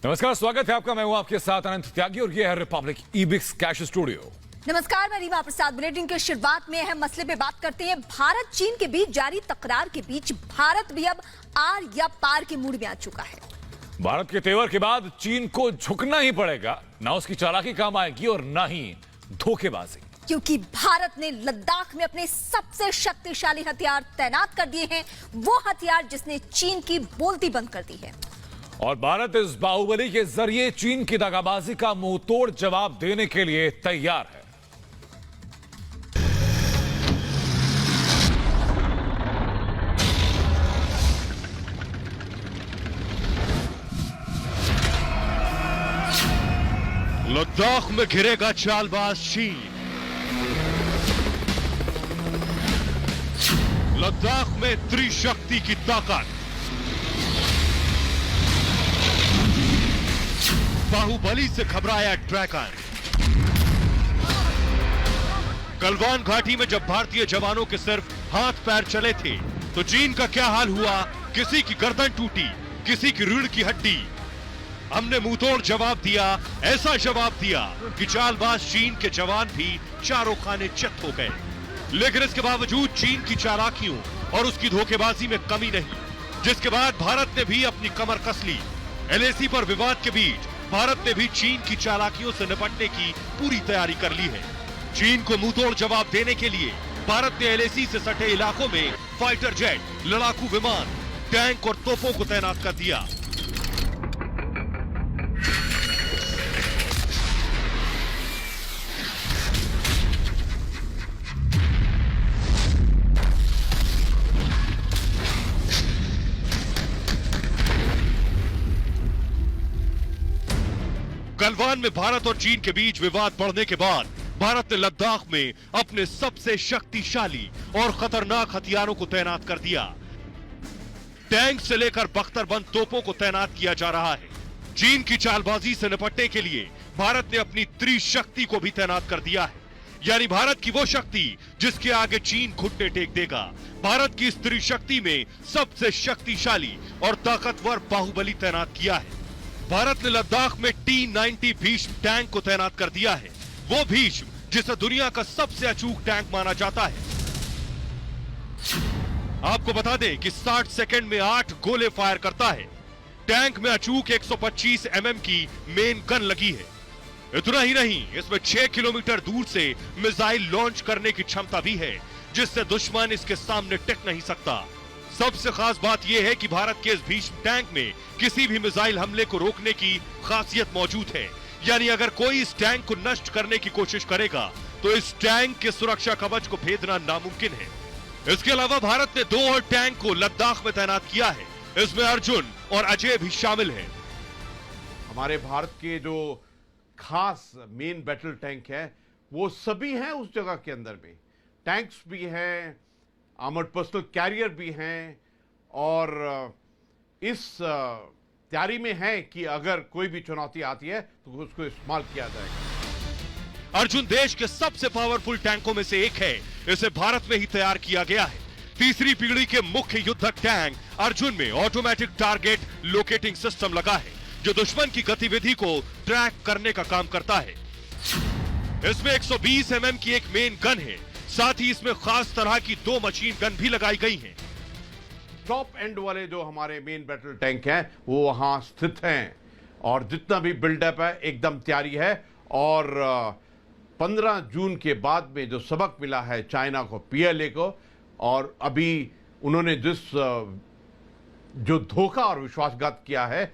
नमस्कार, स्वागत है आपका। मैं हूं आपके साथ अनंत त्यागी और ये है रिपब्लिक ईबिक्स कैश स्टूडियो। नमस्कार, मैं रीमा प्रसाद। बुलेटिन की शुरुआत में अहम मसले पे बात करते हैं। भारत चीन के बीच जारी तकरार के बीच भारत भी अब आर या पार के मूड में आ चुका है। भारत के तेवर के बाद चीन को झुकना ही पड़ेगा, ना उसकी चालाकी काम आएगी और ना ही धोखेबाजी, क्योंकि भारत ने लद्दाख में अपने सबसे शक्तिशाली हथियार तैनात कर दिए हैं, वो हथियार जिसने चीन की बोलती बंद कर दी है। और भारत इस बाहुबली के जरिए चीन की दगाबाजी का मुंहतोड़ जवाब देने के लिए तैयार है। लद्दाख में घिरेगा चालबाज चीन। लद्दाख में त्रिशक्ति की ताकत। बाहुबली से घबराया ड्रैगन। गलवान घाटी में जब भारतीय जवानों के सिर्फ हाथ पैर चले थे तो चीन का क्या हाल हुआ। किसी की गर्दन टूटी, किसी की रीढ़ की हड्डी। हमने मुंहतोड़ जवाब दिया, ऐसा जवाब दिया कि चालबाज चीन के जवान भी चारों खाने चित हो गए। लेकिन इसके बावजूद चीन की चालाकियों और उसकी धोखेबाजी में कमी नहीं, जिसके बाद भारत ने भी अपनी कमर कस ली। एलएसी पर विवाद के बीच भारत ने भी चीन की चालाकियों से निपटने की पूरी तैयारी कर ली है। चीन को मुंहतोड़ जवाब देने के लिए भारत ने एलएसी से सटे इलाकों में फाइटर जेट, लड़ाकू विमान, टैंक और तोपों को तैनात कर दिया। गलवान में भारत और चीन के बीच विवाद बढ़ने के बाद भारत ने लद्दाख में अपने सबसे शक्तिशाली और खतरनाक हथियारों को तैनात कर दिया। टैंक से लेकर बख्तरबंद तोपों को तैनात किया जा रहा है। चीन की चालबाजी से निपटने के लिए भारत ने अपनी त्रिशक्ति को भी तैनात कर दिया है, यानी भारत की वो शक्ति जिसके आगे चीन घुटने टेक देगा। भारत की इस त्रिशक्ति में सबसे शक्तिशाली और ताकतवर बाहुबली तैनात किया है। भारत ने लद्दाख में T-90 भीष्म टैंक को तैनात कर दिया है, वो भीष्म जिसे दुनिया का सबसे अचूक टैंक माना जाता है। आपको बता दें कि 60 सेकंड में 8 गोले फायर करता है। टैंक में अचूक 125 mm की मेन गन लगी है। इतना ही नहीं, इसमें 6 किलोमीटर दूर से मिसाइल लॉन्च करने की क्षमता भी है, जिससे दुश्मन इसके सामने टिक नहीं सकता। सबसे खास बात यह है कि भारत के इस भीष्म टैंक में किसी भी मिसाइल हमले को रोकने की खासियत मौजूद है, यानी अगर कोई इस टैंक को नष्ट करने की कोशिश करेगा तो इस टैंक के सुरक्षा कवच को भेदना नामुमकिन है। इसके अलावा भारत ने 2 और टैंक को लद्दाख में तैनात किया है। इसमें अर्जुन और अजय भी शामिल हैं। हमारे भारत के जो खास मेन बैटल टैंक है वो सभी हैं उस जगह के अंदर में। टैंक्स भी हैं, आर्मर्ड पर्सनल कैरियर भी हैं और इस तैयारी में है कि अगर कोई भी चुनौती आती है तो उसको इस्तेमाल किया जाएगा। अर्जुन देश के सबसे पावरफुल टैंकों में से एक है। इसे भारत में ही तैयार किया गया है। तीसरी पीढ़ी के मुख्य युद्धक टैंक अर्जुन में ऑटोमेटिक टारगेट लोकेटिंग सिस्टम लगा है, जो दुश्मन की गतिविधि को ट्रैक करने का काम करता है। इसमें 120 mm की एक मेन गन है, साथ ही इसमें खास तरह की 2 मशीन गन भी लगाई गई हैं। टॉप एंड वाले जो हमारे मेन बैटल टैंक हैं वो वहां स्थित हैं और जितना भी बिल्डअप है एकदम तैयारी है। और 15 जून के बाद में जो सबक मिला है चाइना को, PLA को, और अभी उन्होंने जो धोखा और विश्वासघात किया है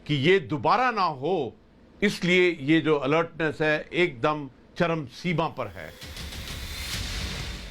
कि ये दोबारा ना हो, इसलिए ये जो अलर्टनेस है एकदम चरम सीमा पर है।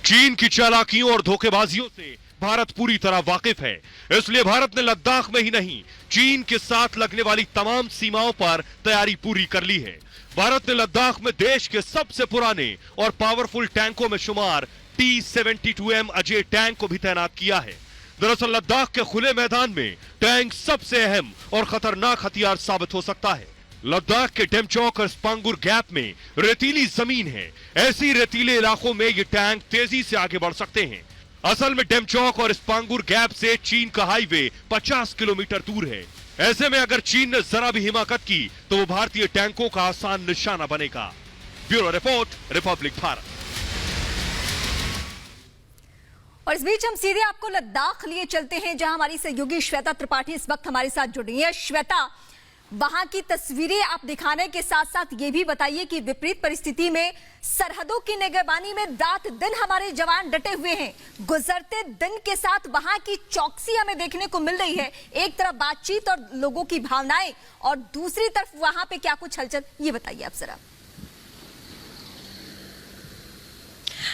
चीन की चालाकियों और धोखेबाजियों से भारत पूरी तरह वाकिफ है, इसलिए भारत ने लद्दाख में ही नहीं, चीन के साथ लगने वाली तमाम सीमाओं पर तैयारी पूरी कर ली है। भारत ने लद्दाख में देश के सबसे पुराने और पावरफुल टैंकों में शुमार T-72M अजय टैंक को भी तैनात किया है। दरअसल लद्दाख के खुले मैदान में टैंक सबसे अहम और खतरनाक हथियार साबित हो सकता है। लद्दाख के डेमचौक और स्पांगुर गैप में रेतीली जमीन है। ऐसी रेतीले इलाकों में ये टैंक तेजी से आगे बढ़ सकते हैं। असल में डेमचौक और स्पांगुर गैप से चीन का हाईवे 50 किलोमीटर दूर है। ऐसे में अगर चीन ने जरा भी हिमाकत की तो वो भारतीय टैंकों का आसान निशाना बनेगा। Bureau report, Republic Bharat. और इस बीच हम सीधे आपको लद्दाख लिए चलते हैं, जहां हमारी सहयोगी श्वेता त्रिपाठी इस वक्त हमारे साथ जुड़ी है। श्वेता, वहां की तस्वीरें आप दिखाने के साथ साथ ये भी बताइए कि विपरीत परिस्थिति में सरहदों की निगरानी में रात दिन हमारे जवान डटे हुए हैं। गुजरते दिन के साथ वहां की चौकसी हमें देखने को मिल रही है। एक तरफ बातचीत और लोगों की भावनाएं, और दूसरी तरफ वहां पे क्या कुछ हलचल, ये बताइए आप जरा।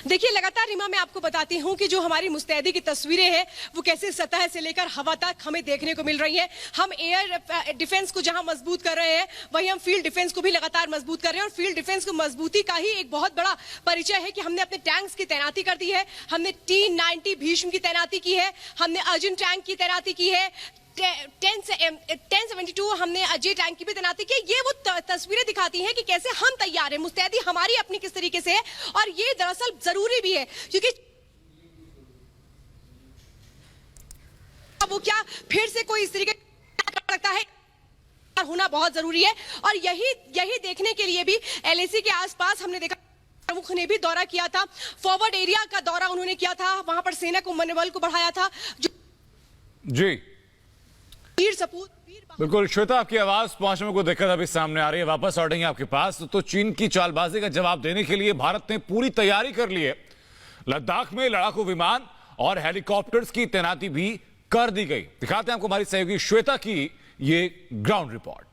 देखिए, लगातार रीमा मैं आपको बताती हूं कि जो हमारी मुस्तैदी की तस्वीरें हैं वो कैसे सतह से लेकर हवा तक हमें देखने को मिल रही हैं। हम एयर डिफेंस को जहां मजबूत कर रहे हैं, वहीं हम फील्ड डिफेंस को भी लगातार मजबूत कर रहे हैं। और फील्ड डिफेंस को मजबूती का ही एक बहुत बड़ा परिचय है कि हमने अपने टैंक्स की तैनाती कर दी है। हमने T-90 भीष्म की तैनाती की है, हमने अर्जुन टैंक की तैनाती की है, 1072 हमने अजय टैंक की भी तैनाती की। ये वो तस्वीरें दिखाती हैं कि कैसे हम तैयार हैं, मुस्तैदी हमारी अपनी किस तरीके से है। और ये दरअसल जरूरी भी है, क्योंकि वो क्या फिर से कोई इस तरीके कर सकता है, होना बहुत जरूरी है। और यही देखने के लिए भी LAC के आसपास हमने देखा, प्रमुख ने भी दौरा किया था, फॉरवर्ड एरिया का दौरा उन्होंने किया था, वहां पर सेना को मनोबल को बढ़ाया था। जी वीर सपूत बिल्कुल श्वेता, आपकी आवाज पहुंचने में कोई दिक्कत अभी सामने आ रही है, वापस लौटेंगे आपके पास। तो चीन की चालबाजी का जवाब देने के लिए भारत ने पूरी तैयारी कर ली है। लद्दाख में लड़ाकू विमान और हेलीकॉप्टर्स की तैनाती भी कर दी गई। दिखाते हैं आपको हमारी सहयोगी श्वेता की ये ग्राउंड रिपोर्ट।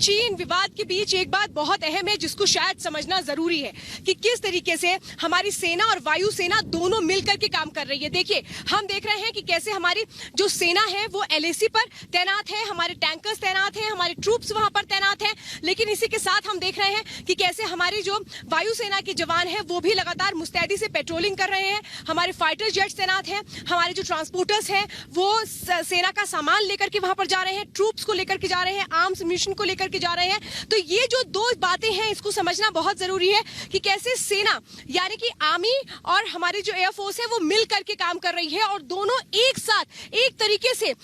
चीन विवाद के बीच एक बात बहुत अहम है जिसको शायद समझना जरूरी है कि किस तरीके से हमारी सेना और वायुसेना दोनों मिलकर के काम कर रही है। देखिए, हम देख रहे हैं कि कैसे हमारी जो सेना है वो LAC पर तैनात है, हमारे टैंकर्स तैनात हैं, हमारे ट्रूप्स वहां पर तैनात हैं। लेकिन इसी के साथ हम देख रहे हैं कि कैसे हमारी जो वायुसेना के जवान हैं वो भी लगातार मुस्तैदी से पेट्रोलिंग कर रहे हैं। हमारे फाइटर जेट्स तैनात हैं, हमारे जो ट्रांसपोर्टर्स हैं वो सेना का सामान लेकर के वहां पर जा रहे हैं, ट्रूप्स को लेकर के जा रहे हैं, आर्म्स मिशन को लेकर के जा रहे हैं। तो ये जो दो बातें हैं इसको समझना बहुत जरूरी है कि कैसे सेना यानी कि आर्मी और हमारी जो एयरफोर्स है वो मिल करके काम कर रही है, और दोनों एक साथ एक तरीके से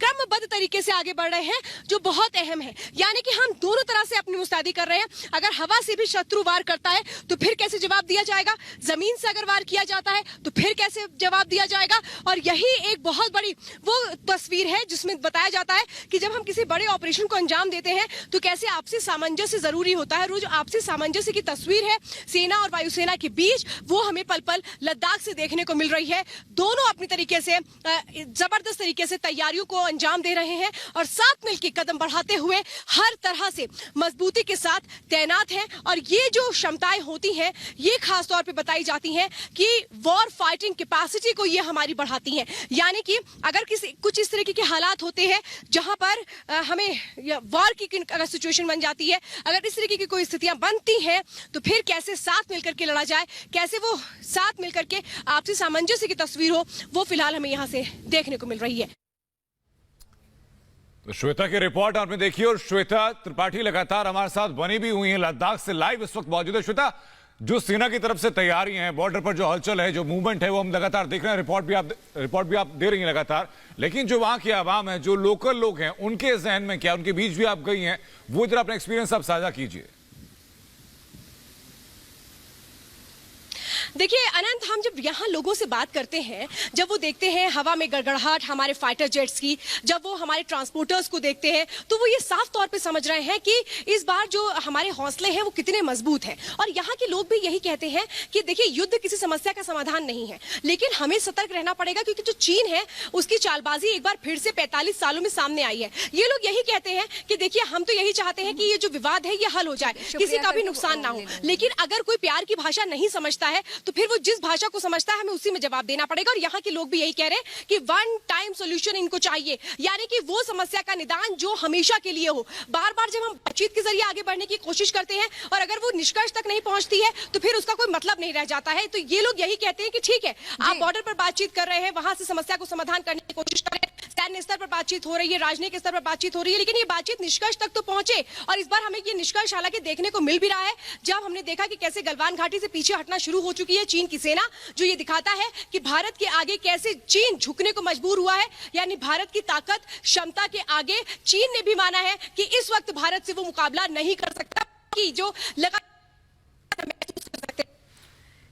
क्रमबद्ध तरीके से आगे बढ़ रहे हैं, जो बहुत अहम है। यानी कि हम दोनों तरह से अपनी मुस्तैदी कर रहे हैं। अगर हवा से भी शत्रु वार करता है तो फिर कैसे जवाब दिया जाएगा, जमीन से अगर वार किया जाता है तो फिर कैसे जवाब दिया जाएगा। और यही एक बहुत बड़ी वो तस्वीर है जिसमें बताया जाता है कि जब हम किसी बड़े ऑपरेशन को अंजाम देते हैं तो कैसे आपसी सामंजस्य जरूरी होता है। रोज आपसी सामंजस्य की तस्वीर है सेना और वायुसेना के बीच, वो हमें पल पल लद्दाख से देखने को मिल रही है। दोनों अपनी तरीके से जबरदस्त तरीके से तैयारियों को अंजाम दे रहे हैं और साथ मिलकर कदम बढ़ाते हुए हर तरह से मजबूती के साथ तैनात हैं। और ये जो क्षमताएं होती हैं ये खास तौर पे बताई जाती हैं कि वॉर फाइटिंग कैपेसिटी को ये हमारी बढ़ाती हैं। यानी कि अगर कुछ इस तरीके के हालात होते हैं जहां पर हमें वॉर की अगर सिचुएशन बन जाती है, अगर इस तरीके की कोई स्थितियां बनती हैं तो फिर कैसे साथ मिलकर के लड़ा जाए, कैसे वो साथ मिलकर के आपसी सामंजस्य की तस्वीर हो, वो फिलहाल हमें यहां से देखने को मिल रही है। तो श्वेता की रिपोर्ट आपने देखी, और श्वेता त्रिपाठी लगातार हमारे साथ बनी भी हुई है, लद्दाख से लाइव इस वक्त मौजूद है। श्वेता, जो सेना की तरफ से तैयारी है, बॉर्डर पर जो हलचल है, जो मूवमेंट है, वो हम लगातार देख रहे हैं। रिपोर्ट भी आप दे रही हैं लगातार, लेकिन जो वहां की आवाम है, जो लोकल लोग हैं, उनके जहन में क्या, उनके बीच भी आप गई हैं, वो जरा अपना एक्सपीरियंस आप साझा कीजिए। देखिए अनंत, हम जब यहाँ लोगों से बात करते हैं, जब वो देखते हैं हवा में गड़गड़ाहट हमारे फाइटर जेट्स की, जब वो हमारे ट्रांसपोर्टर्स को देखते हैं, तो वो ये साफ तौर पे समझ रहे हैं कि इस बार जो हमारे हौसले हैं वो कितने मजबूत हैं। और यहाँ के लोग भी यही कहते हैं कि देखिए, युद्ध किसी समस्या का समाधान नहीं है, लेकिन हमें सतर्क रहना पड़ेगा, क्योंकि जो चीन है उसकी चालबाजी एक बार फिर से 45 सालों में सामने आई है। ये लोग यही कहते हैं कि देखिए, हम तो यही चाहते हैं कि ये जो विवाद है ये हल हो जाए, किसी का भी नुकसान ना हो। लेकिन अगर कोई प्यार की भाषा नहीं समझता है तो फिर वो जिस भाषा को समझता है हमें उसी में जवाब देना पड़ेगा। और यहाँ के लोग भी यही कह रहे हैं कि वन टाइम सॉल्यूशन इनको चाहिए, यानी कि वो समस्या का निदान जो हमेशा के लिए हो। बार बार जब हम बातचीत के जरिए आगे बढ़ने की कोशिश करते हैं और अगर वो निष्कर्ष तक नहीं पहुंचती है तो फिर उसका कोई मतलब नहीं रह जाता है। तो ये लोग यही कहते हैं कि ठीक है, आप बॉर्डर पर बातचीत कर रहे हैं, वहां से समस्या को समाधान करने की कोशिश कर रहे हैं, सैन्य स्तर पर बातचीत हो रही है, राजनयिक स्तर पर बातचीत हो रही है, लेकिन ये बातचीत निष्कर्ष तक तो पहुंचे। और इस बार हमें ये निष्कर्ष हालांकि देखने को मिल भी रहा है, जब हमने देखा कि कैसे गलवान घाटी से पीछे हटना शुरू हो चुकी है चीन की सेना, जो ये दिखाता है कि भारत के आगे कैसे चीन झुकने को मजबूर हुआ है। यानी भारत की ताकत क्षमता के आगे चीन ने भी माना है कि इस वक्त भारत से वो मुकाबला नहीं कर सकता, कि जो लगातार महसूस कर सकते।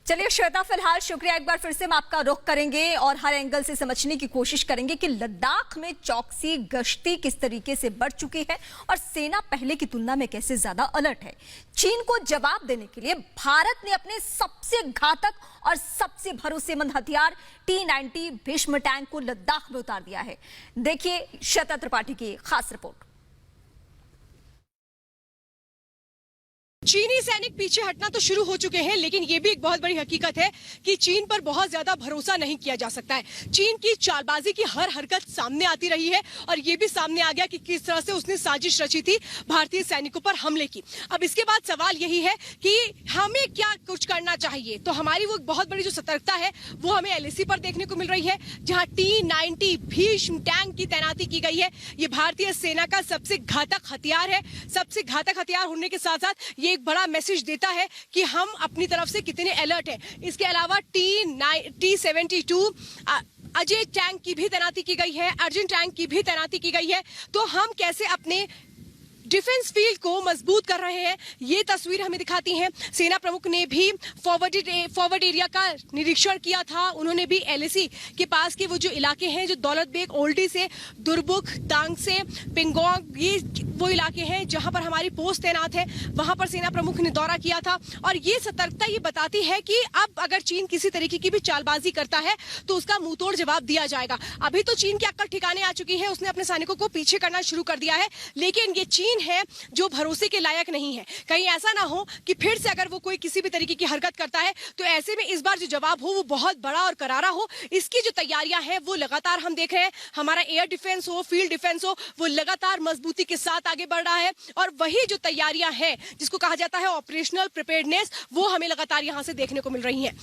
चलिए श्वेता, फिलहाल शुक्रिया। एक बार फिर से हम आपका रुख करेंगे और हर एंगल से समझने की कोशिश करेंगे कि लद्दाख में चौकसी गश्ती किस तरीके से बढ़ चुकी है और सेना पहले की तुलना में कैसे ज्यादा अलर्ट है। चीन को जवाब देने के लिए भारत ने अपने सबसे घातक और सबसे भरोसेमंद हथियार T-90 भीष्म टैंक को लद्दाख में उतार दिया है। देखिए श्वेता त्रिपाठी की खास रिपोर्ट। चीनी सैनिक पीछे हटना तो शुरू हो चुके हैं, लेकिन ये भी एक बहुत बड़ी हकीकत है कि चीन पर बहुत ज्यादा भरोसा नहीं किया जा सकता है। चीन की चालबाजी की हर हरकत सामने आती रही है और ये भी सामने आ गया कि किस तरह से उसने साजिश रची थी भारतीय सैनिकों पर हमले की। अब इसके बाद सवाल यही है कि हमें क्या कुछ करना चाहिए। तो हमारी वो बहुत बड़ी जो सतर्कता है वो हमें LAC पर देखने को मिल रही है, जहाँ T-90 भीष्म टैंक की तैनाती की गई है। ये भारतीय सेना का सबसे घातक हथियार है। सबसे घातक हथियार होने के साथ साथ ये एक बड़ा मैसेज देता है कि हम अपनी तरफ से कितने अलर्ट हैं। इसके अलावा T-72 अजय टैंक की भी तैनाती की गई है, अर्जुन टैंक की भी तैनाती की गई है। तो हम कैसे अपने डिफेंस फील्ड को मजबूत कर रहे हैं, ये तस्वीर हमें दिखाती है। सेना प्रमुख ने भी फॉरवर्ड एरिया का निरीक्षण किया था। उन्होंने भी LAC के पास के वो जो इलाके हैं, जो दौलत बेग ओल्डी से दुरबुक, तांग से पिंगोंग, ये वो इलाके हैं जहां पर हमारी पोस्ट तैनात है, वहां पर सेना प्रमुख ने दौरा किया था। और ये सतर्कता ये बताती है कि अब अगर चीन किसी तरीके की भी चालबाजी करता है तो उसका मुंहतोड़ जवाब दिया जाएगा। अभी तो चीन की अक्कड़ ठिकाने आ चुकी है, उसने अपने सैनिकों को पीछे करना शुरू कर दिया है, लेकिन ये चीन है जो भरोसे के लायक नहीं है। कहीं ऐसा ना हो कि फिर से अगर वो कोई किसी भी तरीके की हरकत करता है तो ऐसे में इस बार जो जवाब हो वो बहुत बड़ा और करारा हो। इसकी जो तैयारियां हैं वो लगातार हम देख रहे हैं। हमारा एयर डिफेंस हो, फील्ड डिफेंस हो, वो लगातार मजबूती के साथ आगे बढ़ रहा है। और वही जो तैयारियां हैं जिसको कहा जाता है ऑपरेशनल प्रिपेयर्डनेस, वो हमें लगातार यहां से देखने को मिल रही है।